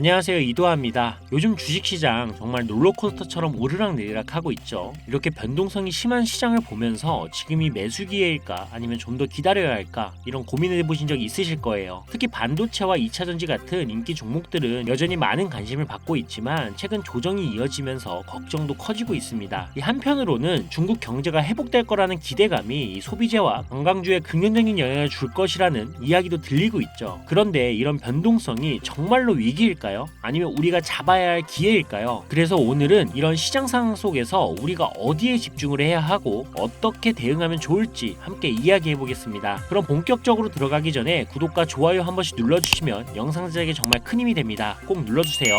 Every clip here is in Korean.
안녕하세요, 이도하입니다. 요즘 주식시장 정말 롤러코스터처럼 오르락내리락 하고 있죠. 이렇게 변동성이 심한 시장을 보면서 지금이 매수 기회일까 아니면 좀 더 기다려야 할까 이런 고민을 해보신 적이 있으실 거예요. 특히 반도체와 2차전지 같은 인기 종목들은 여전히 많은 관심을 받고 있지만 최근 조정이 이어지면서 걱정도 커지고 있습니다. 한편으로는 중국 경제가 회복될 거라는 기대감이 소비재와 관광주에 긍정적인 영향을 줄 것이라는 이야기도 들리고 있죠. 그런데 이런 변동성이 정말로 위기일까? 아니면 우리가 잡아야 할 기회일까요? 그래서 오늘은 이런 시장 상황 속에서 우리가 어디에 집중을 해야 하고 어떻게 대응하면 좋을지 함께 이야기해 보겠습니다. 그럼 본격적으로 들어가기 전에 구독과 좋아요 한 번씩 눌러주시면 영상 제작에 정말 큰 힘이 됩니다. 꼭 눌러주세요.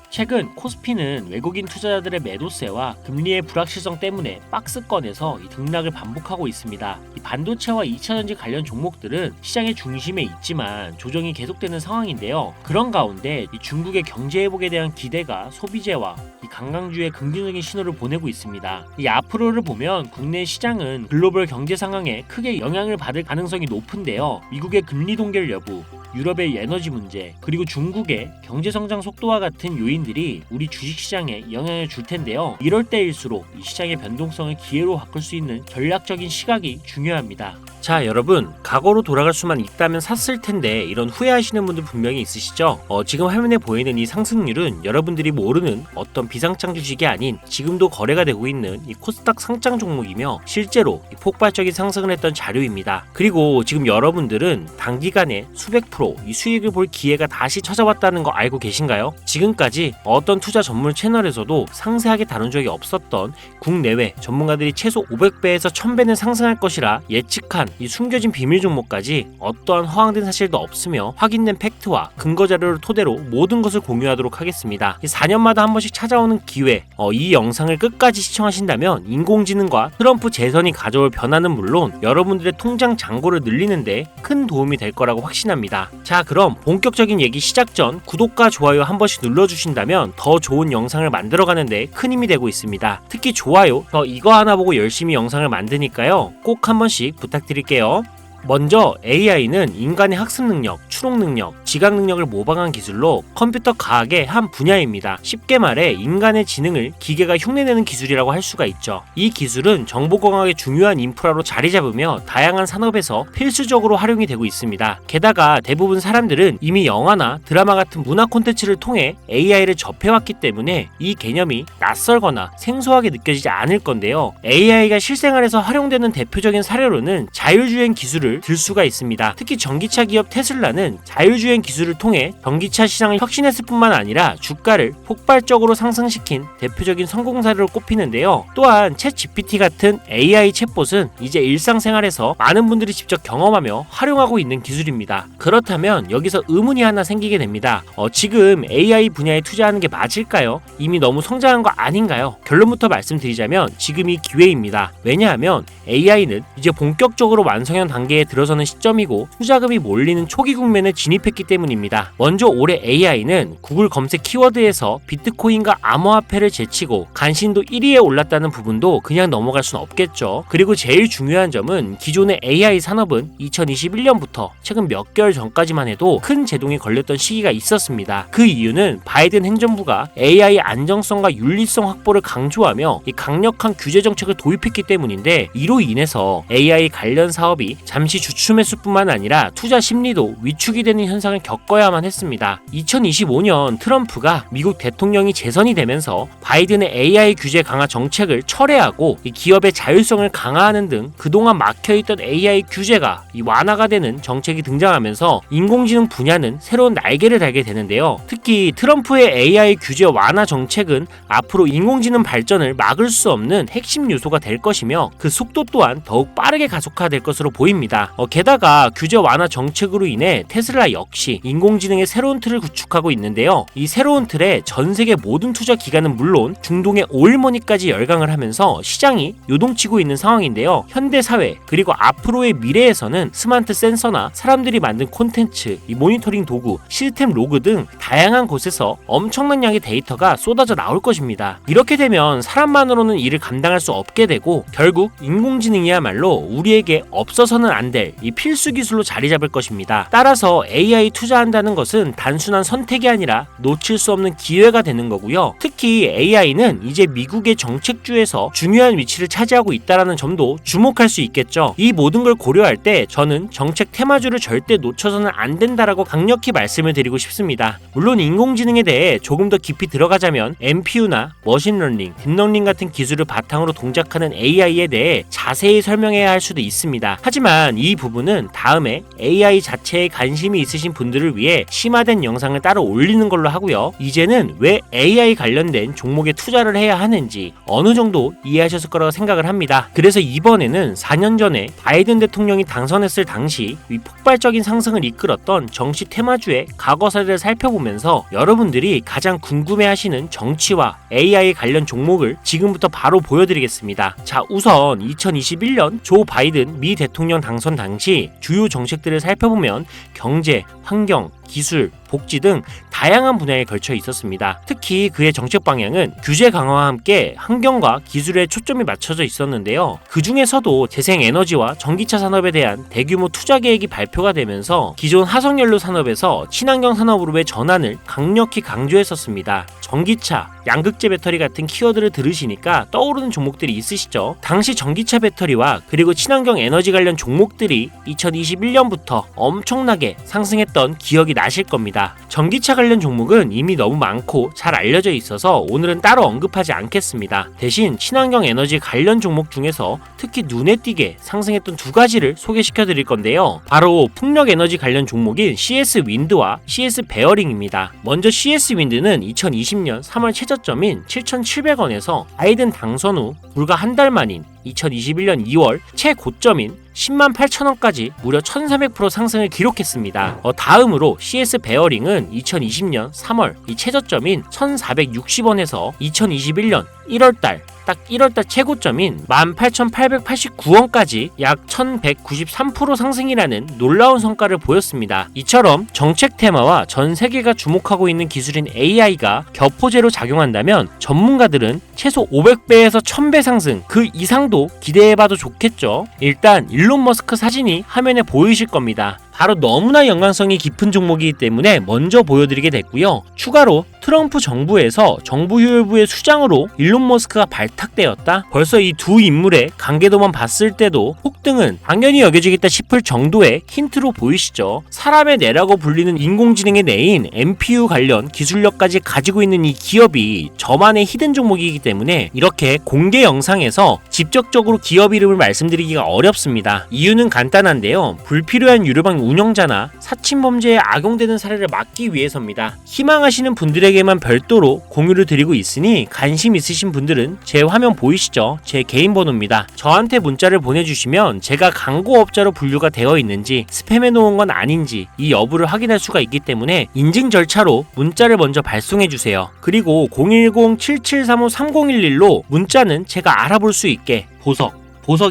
최근 코스피는 외국인 투자자들의 매도세와 금리의 불확실성 때문에 박스권에서 등락을 반복하고 있습니다. 반도체와 2차전지 관련 종목들은 시장의 중심에 있지만 조정이 계속되는 상황인데요. 그런 가운데 중국의 경제 회복에 대한 기대가 소비재와 관광주의 긍정적인 신호를 보내고 있습니다. 앞으로를 보면 국내 시장은 글로벌 경제 상황에 크게 영향을 받을 가능성이 높은데요. 미국의 금리 동결 여부, 유럽의 에너지 문제, 그리고 중국의 경제 성장 속도와 같은 요인들이 우리 주식시장에 영향을 줄 텐데요. 이럴 때일수록 이 시장의 변동성을 기회로 바꿀 수 있는 전략적인 시각이 중요합니다. 자, 여러분, 과거로 돌아갈 수만 있다면 샀을 텐데 이런 후회하시는 분들 분명히 있으시죠? 지금 화면에 보이는 이 상승률은 여러분들이 모르는 어떤 비상장 주식이 아닌 지금도 거래가 되고 있는 이 코스닥 상장 종목이며 실제로 이 폭발적인 상승을 했던 자료입니다. 그리고 지금 여러분들은 단기간에 수백 프로 이 수익을 볼 기회가 다시 찾아왔다는 거 알고 계신가요? 지금까지 어떤 투자 전문 채널에서도 상세하게 다룬 적이 없었던 국내외 전문가들이 최소 500배에서 1000배는 상승할 것이라 예측한 이 숨겨진 비밀 종목까지 어떠한 허황된 사실도 없으며 확인된 팩트와 근거 자료를 토대로 모든 것을 공유하도록 하겠습니다. 4년마다 한 번씩 찾아오는 기회, 이 영상을 끝까지 시청하신다면 인공지능과 트럼프 재선이 가져올 변화는 물론 여러분들의 통장 잔고를 늘리는데 큰 도움이 될 거라고 확신합니다. 자, 그럼 본격적인 얘기 시작 전 구독과 좋아요 한 번씩 눌러주신다면 더 좋은 영상을 만들어가는데 큰 힘이 되고 있습니다. 특히 좋아요, 이거 하나 보고 열심히 영상을 만드니까요. 꼭 한 번씩 부탁드릴게요. 먼저 AI는 인간의 학습 능력, 추론 능력, 지각 능력을 모방한 기술로 컴퓨터 과학의 한 분야입니다. 쉽게 말해 인간의 지능을 기계가 흉내내는 기술이라고 할 수가 있죠. 이 기술은 정보공학의 중요한 인프라로 자리 잡으며 다양한 산업에서 필수적으로 활용이 되고 있습니다. 게다가 대부분 사람들은 이미 영화나 드라마 같은 문화 콘텐츠를 통해 AI를 접해왔기 때문에 이 개념이 낯설거나 생소하게 느껴지지 않을 건데요. AI가 실생활에서 활용되는 대표적인 사례로는 자율주행 기술을 들 수가 있습니다. 특히 전기차 기업 테슬라는 자율주행 기술을 통해 전기차 시장을 혁신했을 뿐만 아니라 주가를 폭발적으로 상승시킨 대표적인 성공 사례로 꼽히는데요. 또한 챗GPT 같은 AI 챗봇은 이제 일상생활에서 많은 분들이 직접 경험하며 활용하고 있는 기술입니다. 그렇다면 여기서 의문이 하나 생기게 됩니다. 지금 AI 분야에 투자하는 게 맞을까요? 이미 너무 성장한 거 아닌가요? 결론부터 말씀드리자면 지금이 기회입니다. 왜냐하면 AI는 이제 본격적으로 완성형 단계에 들어서는 시점이고 투자금이 몰리는 초기 국면에 진입했기 때문입니다. 먼저 올해 AI는 구글 검색 키워드에서 비트코인과 암호화폐를 제치고 간신도 1위에 올랐다는 부분도 그냥 넘어갈 순 없겠죠. 그리고 제일 중요한 점은 기존의 AI 산업은 2021년부터 최근 몇 개월 전까지만 해도 큰 제동이 걸렸던 시기가 있었습니다. 그 이유는 바이든 행정부가 AI 안정성과 윤리성 확보를 강조하며 이 강력한 규제 정책을 도입했기 때문인데 이로 인해서 AI 관련 사업이 잠시 주춤했을 뿐만 아니라 투자 심리도 위축이 되는 현상을 겪어야만 했습니다. 2025년 트럼프가 미국 대통령이 재선이 되면서 바이든의 AI 규제 강화 정책을 철회하고 이 기업의 자율성을 강화하는 등 그동안 막혀있던 AI 규제가 완화가 되는 정책이 등장하면서 인공지능 분야는 새로운 날개를 달게 되는데요. 특히 트럼프의 AI 규제 완화 정책은 앞으로 인공지능 발전을 막을 수 없는 핵심 요소가 될 것이며 그 속도 또한 더욱 빠르게 가속화될 것으로 보입니다. 게다가 규제 완화 정책으로 인해 테슬라 역시 인공지능의 새로운 틀을 구축하고 있는데요. 이 새로운 틀에 전 세계 모든 투자 기관은 물론 중동의 오일머니까지 열강을 하면서 시장이 요동치고 있는 상황인데요. 현대 사회 그리고 앞으로의 미래에서는 스마트 센서나 사람들이 만든 콘텐츠, 이 모니터링 도구, 시스템 로그 등 다양한 곳에서 엄청난 양의 데이터가 쏟아져 나올 것입니다. 이렇게 되면 사람만으로는 일을 감당할 수 없게 되고 결국 인공지능이야말로 우리에게 없어서는 안 될 이 필수 기술로 자리 잡을 것입니다. 따라서 AI 투자한다는 것은 단순한 선택이 아니라 놓칠 수 없는 기회가 되는 거고요. 특히 AI는 이제 미국의 정책주에서 중요한 위치를 차지하고 있다는 점도 주목할 수 있겠죠. 이 모든 걸 고려할 때 저는 정책 테마주를 절대 놓쳐서는 안 된다라고 강력히 말씀을 드리고 싶습니다. 물론 인공지능에 대해 조금 더 깊이 들어가자면 NPU나 머신러닝, 딥러닝 같은 기술을 바탕으로 동작하는 AI에 대해 자세히 설명해야 할 수도 있습니다. 하지만 이 부분은 다음에 AI 자체에 관심이 있으신 분들을 위해 심화된 영상을 따로 올리는 걸로 하고요. 이제는 왜 AI 관련된 종목에 투자를 해야 하는지 어느 정도 이해하셨을 거라고 생각을 합니다. 그래서 이번에는 4년 전에 바이든 대통령이 당선했을 당시 이 폭발적인 상승을 이끌었던 정치 테마주의 과거사를 살펴보면서 여러분들이 가장 궁금해하시는 정치와 AI 관련 종목을 지금부터 바로 보여드리겠습니다. 자, 우선 2021년 조 바이든 미 대통령 당선 당시 주요 정책들을 살펴보면 경제, 환경, 기술, 복지 등 다양한 분야에 걸쳐 있었습니다. 특히 그의 정책 방향은 규제 강화와 함께 환경과 기술에 초점이 맞춰져 있었는데요. 그 중에서도 재생에너지와 전기차 산업에 대한 대규모 투자 계획이 발표가 되면서 기존 화석연료 산업에서 친환경 산업으로의 전환을 강력히 강조했었습니다. 전기차, 양극재 배터리 같은 키워드를 들으시니까 떠오르는 종목들이 있으시죠? 당시 전기차 배터리와 그리고 친환경 에너지 관련 종목들이 2021년부터 엄청나게 상승했던 기억이 나실 겁니다. 전기차 관련 종목은 이미 너무 많고 잘 알려져 있어서 오늘은 따로 언급하지 않겠습니다. 대신 친환경 에너지 관련 종목 중에서 특히 눈에 띄게 상승했던 두 가지를 소개시켜 드릴 건데요. 바로 풍력 에너지 관련 종목인 CS 윈드와 CS 베어링입니다. 먼저 CS 윈드는 2020년 3월 최저점인 7,700원에서 바이든 당선 후 불과 한 달 만인 2021년 2월 최고점인 108,000원까지 무려 1,300% 상승을 기록했습니다. 다음으로 CS 베어링은 2020년 3월 이 최저점인 1,460원에서 2021년 1월달 딱 1월달 최고점인 18,889원까지 약 1,193% 상승이라는 놀라운 성과를 보였습니다. 이처럼 정책 테마와 전 세계가 주목하고 있는 기술인 AI가 격포제로 작용한다면 전문가들은 최소 500배에서 1000배 상승 그 이상도 기대해봐도 좋겠죠. 일단 일론 머스크 사진이 화면에 보이실 겁니다. 바로 너무나 연관성이 깊은 종목이기 때문에 먼저 보여드리게 됐고요. 추가로 트럼프 정부에서 정부효율부의 수장으로 일론 머스크가 발탁되었다? 벌써 이 두 인물의 관계도만 봤을 때도 폭등은 당연히 여겨지겠다 싶을 정도의 힌트로 보이시죠? 사람의 뇌라고 불리는 인공지능의 뇌인 NPU 관련 기술력까지 가지고 있는 이 기업이 저만의 히든 종목이기 때문에 이렇게 공개 영상에서 직접적으로 기업 이름을 말씀드리기가 어렵습니다. 이유는 간단한데요. 불필요한 유료방 운영자나 사칭범죄에 악용되는 사례를 막기 위해서입니다. 희망하시는 분들에게만 별도로 공유를 드리고 있으니 관심 있으신 분들은 제 화면 보이시죠? 제 개인 번호입니다. 저한테 문자를 보내주시면 제가 광고업자로 분류가 되어 있는지 스팸해 놓은 건 아닌지 이 여부를 확인할 수가 있기 때문에 인증 절차로 문자를 먼저 발송해주세요. 그리고 010-7735-3011로 문자는 제가 알아볼 수 있게 보석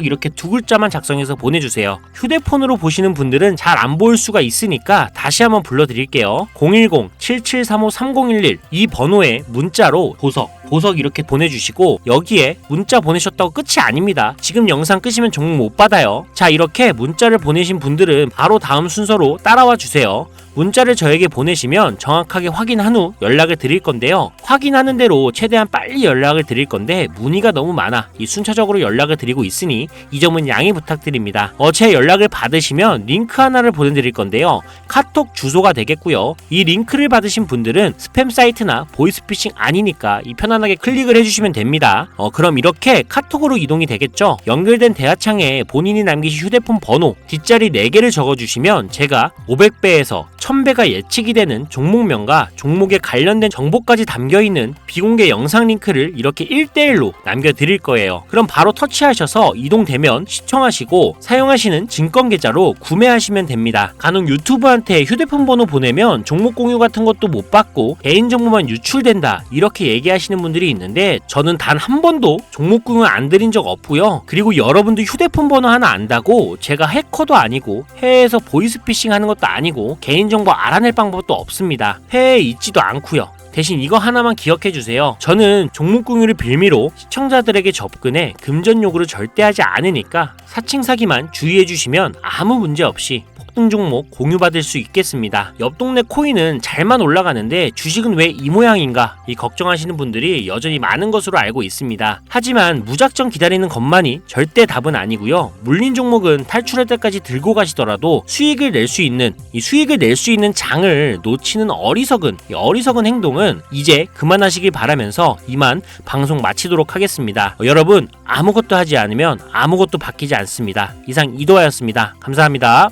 이렇게 두 글자만 작성해서 보내주세요. 휴대폰으로 보시는 분들은 잘 안 보일 수가 있으니까 다시 한번 불러드릴게요. 010-7735-3011 이 번호에 문자로 보석 이렇게 보내주시고 여기에 문자 보내셨다고 끝이 아닙니다. 지금 영상 끄시면 종목 못 받아요. 자, 이렇게 문자를 보내신 분들은 바로 다음 순서로 따라와 주세요. 문자를 저에게 보내시면 정확하게 확인한 후 연락을 드릴 건데요. 확인하는 대로 최대한 빨리 연락을 드릴 건데 문의가 너무 많아 이 순차적으로 연락을 드리고 있으니 이 점은 양해 부탁드립니다. 제 연락을 받으시면 링크 하나를 보내드릴 건데요. 카톡 주소가 되겠고요. 이 링크를 받으신 분들은 스팸 사이트나 보이스피싱 아니니까 이 편안하게 클릭을 해주시면 됩니다. 그럼 이렇게 카톡으로 이동이 되겠죠. 연결된 대화창에 본인이 남기신 휴대폰 번호 뒷자리 4개를 적어주시면 제가 500배에서 1000배가 예측이 되는 종목명과 종목에 관련된 정보까지 담겨있는 비공개 영상 링크를 이렇게 1대1로 남겨드릴 거예요. 그럼 바로 터치하셔서 이동되면 시청하시고 사용하시는 증권계좌로 구매하시면 됩니다. 간혹 유튜브한테 휴대폰 번호 보내면 종목 공유 같은 것도 못 받고 개인정보만 유출된다 이렇게 얘기하시는 분들이 있는데 저는 단 한 번도 종목 공유 안 드린 적 없고요. 그리고 여러분들 휴대폰 번호 하나 안다고 제가 해커도 아니고 해외에서 보이스피싱 하는 것도 아니고 개인정보 알아낼 방법도 없습니다. 해외에 있지도 않고요. 대신 이거 하나만 기억해주세요. 저는 종목 공유를 빌미로 시청자들에게 접근해 금전 요구를 절대 하지 않으니까 사칭 사기만 주의해주시면 아무 문제 없이 등 종목 공유받을 수 있겠습니다. 옆 동네 코인은 잘만 올라가는데 주식은 왜 이 모양인가 이 걱정하시는 분들이 여전히 많은 것으로 알고 있습니다. 하지만 무작정 기다리는 것만이 절대 답은 아니고요. 물린 종목은 탈출할 때까지 들고 가시더라도 수익을 낼 수 있는 장을 놓치는 어리석은 행동은 이제 그만하시길 바라면서 이만 방송 마치도록 하겠습니다. 여러분 아무것도 하지 않으면 아무것도 바뀌지 않습니다. 이상 이도하였습니다. 감사합니다.